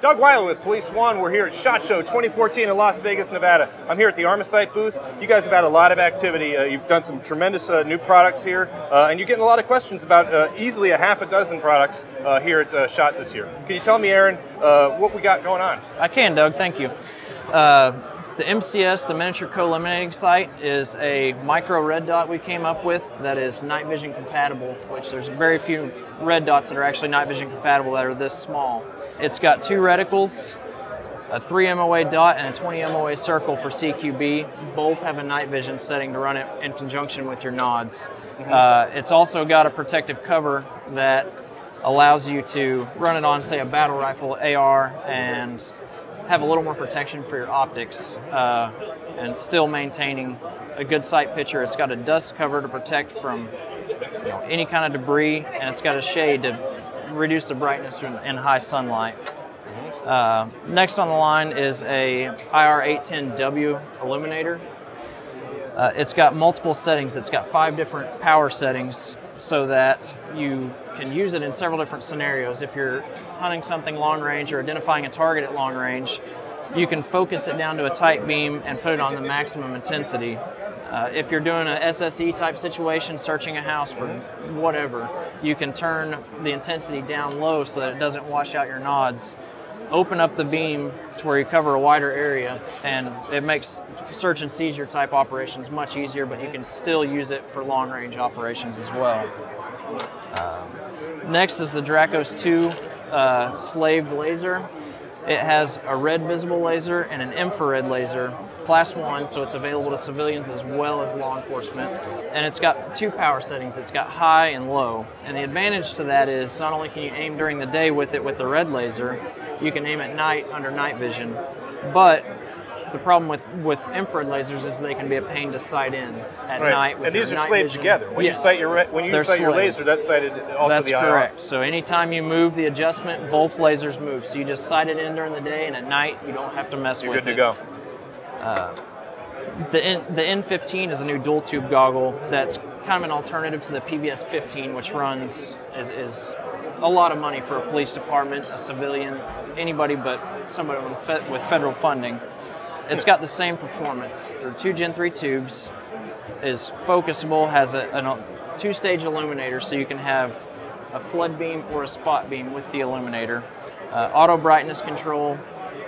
Doug Weiler with Police One. We're here at SHOT Show 2014 in Las Vegas, Nevada. I'm here at the Armasight booth. You guys have had a lot of activity. You've done some tremendous new products here, and you're getting a lot of questions about easily a half a dozen products here at SHOT this year. Can you tell me, Aaron, what we got going on? I can, Doug. Thank you. The MCS, the miniature collimating sight, is a micro red dot we came up with that is night vision compatible, which there's very few red dots that are actually night vision compatible that are this small. It's got two reticles, a 3 MOA dot and a 20 MOA circle for CQB. Both have a night vision setting to run it in conjunction with your nods. It's also got a protective cover that allows you to run it on, say, a battle rifle AR and have a little more protection for your optics and still maintaining a good sight picture. It's got a dust cover to protect from any kind of debris, and it's got a shade to reduce the brightness in high sunlight. Next on the line is a IR810W illuminator. It's got multiple settings. It's got 5 different power settings so that you can use it in several different scenarios. If you're hunting something long range or identifying a target at long range, you can focus it down to a tight beam and put it on the maximum intensity. If you're doing a SSE type situation, searching a house for whatever, you can turn the intensity down low so that it doesn't wash out your nods. Open up the beam to where you cover a wider area, and it makes search and seizure type operations much easier, but you can still use it for long range operations as well. Next is the Drakos 2 slaved laser. It has a red visible laser and an infrared laser, class 1, so it's available to civilians as well as law enforcement. And it's got 2 power settings. It's got high and low. And the advantage to that is not only can you aim during the day with it with the red laser, you can aim at night under night vision. But the problem with infrared lasers is they can be a pain to sight in at night. With and these your are night slaved vision. together. When you sight your laser, that's sighted also that's the IR. Correct. So anytime you move the adjustment, both lasers move. So you just sight it in during the day, and at night you don't have to mess with it. You're good to go. The N15 is a new dual tube goggle that's kind of an alternative to the PVS 15, which is a lot of money for a police department, a civilian, anybody but somebody with federal funding. It's got the same performance. There are 2 Gen 3 tubes, is focusable, has a 2-stage illuminator, so you can have a flood beam or a spot beam with the illuminator. Auto brightness control,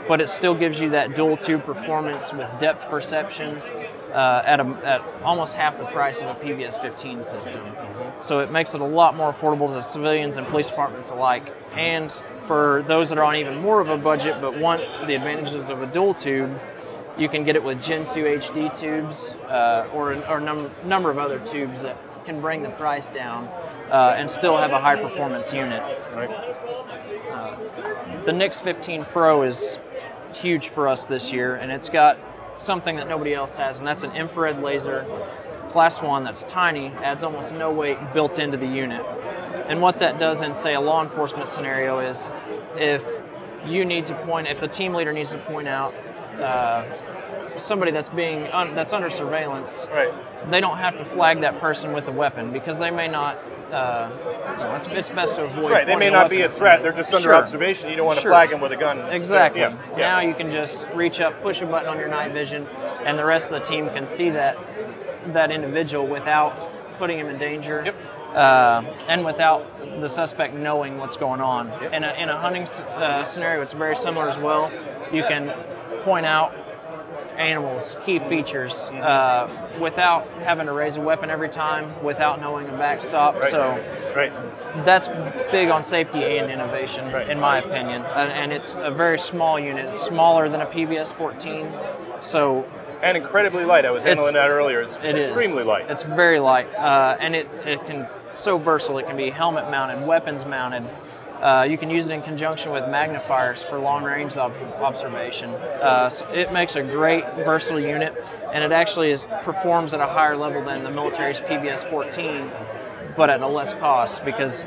but it still gives you that dual tube performance with depth perception at almost half the price of a PVS 15 system. So it makes it a lot more affordable to civilians and police departments alike. And for those that are on even more of a budget but want the advantages of a dual tube, you can get it with Gen 2 HD tubes or a number of other tubes that can bring the price down and still have a high performance unit. The NIX 15 Pro is huge for us this year, and it's got something that nobody else has, and that's an infrared laser, class 1, that's tiny, adds almost no weight built into the unit. And what that does in, say, a law enforcement scenario is if the team leader needs to point out somebody that's under surveillance, they don't have to flag that person with a weapon because they may not. It's best to avoid. They may not be a threat. They're just under observation. You don't want to flag them with a gun. Exactly. Now you can just reach up, push a button on your night vision, and the rest of the team can see that individual without putting him in danger. And without the suspect knowing what's going on. In a hunting scenario, it's very similar as well. You can point out animals, key features, without having to raise a weapon every time, without knowing a backstop. So that's big on safety and innovation, in my opinion. And it's a very small unit. It's smaller than a PVS 14. And incredibly light. I was handling that earlier. It's extremely light. It's very light, and it can so versatile. It can be helmet mounted, weapons mounted. You can use it in conjunction with magnifiers for long-range observation. So it makes a great versatile unit, and it actually performs at a higher level than the military's PVS 14, but at a less cost, because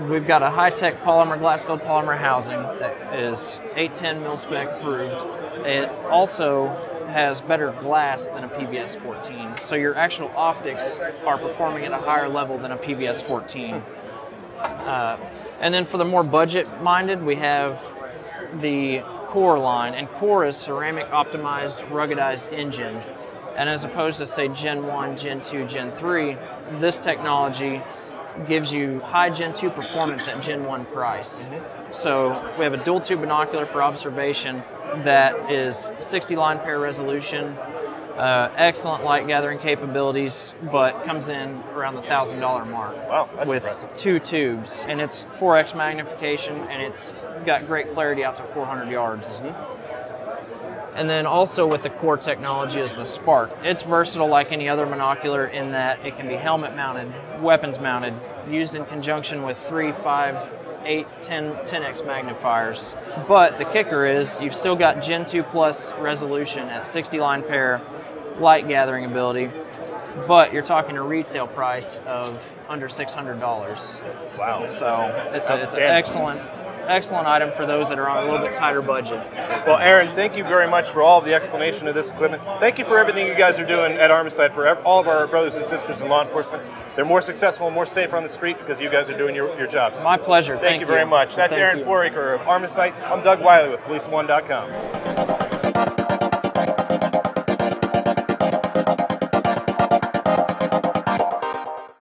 We've got a high-tech polymer, glass-filled polymer housing that is 810 mil-spec approved. It also has better glass than a PVS 14, so your actual optics are performing at a higher level than a PVS 14. And then for the more budget-minded, we have the Core line, and Core is ceramic optimized ruggedized engine. And as opposed to, say, Gen 1, Gen 2, Gen 3, this technology gives you high Gen 2 performance at Gen 1 price. So we have a dual tube binocular for observation that is 60 line pair resolution, excellent light gathering capabilities, but comes in around the $1,000 mark. Wow, that's with impressive. 2 tubes, and it's 4x magnification, and it's got great clarity out to 400 yards. And then also with the Core technology is the Spark. It's versatile like any other monocular in that it can be helmet mounted, weapons mounted, used in conjunction with 3, 5, 8, 10x magnifiers. But the kicker is you've still got Gen 2 plus resolution at 60 line pair, light gathering ability, but you're talking a retail price of under $600. Wow. So it's an excellent item for those that are on a little bit tighter budget. Well, Aaron, thank you very much for all of the explanation of this equipment. Thank you for everything you guys are doing at Armasight for all of our brothers and sisters in law enforcement. They're more successful and more safer on the street because you guys are doing your jobs. My pleasure. Thank you very much. That's Aaron Foraker of Armasight. I'm Doug Wiley with Police1.com.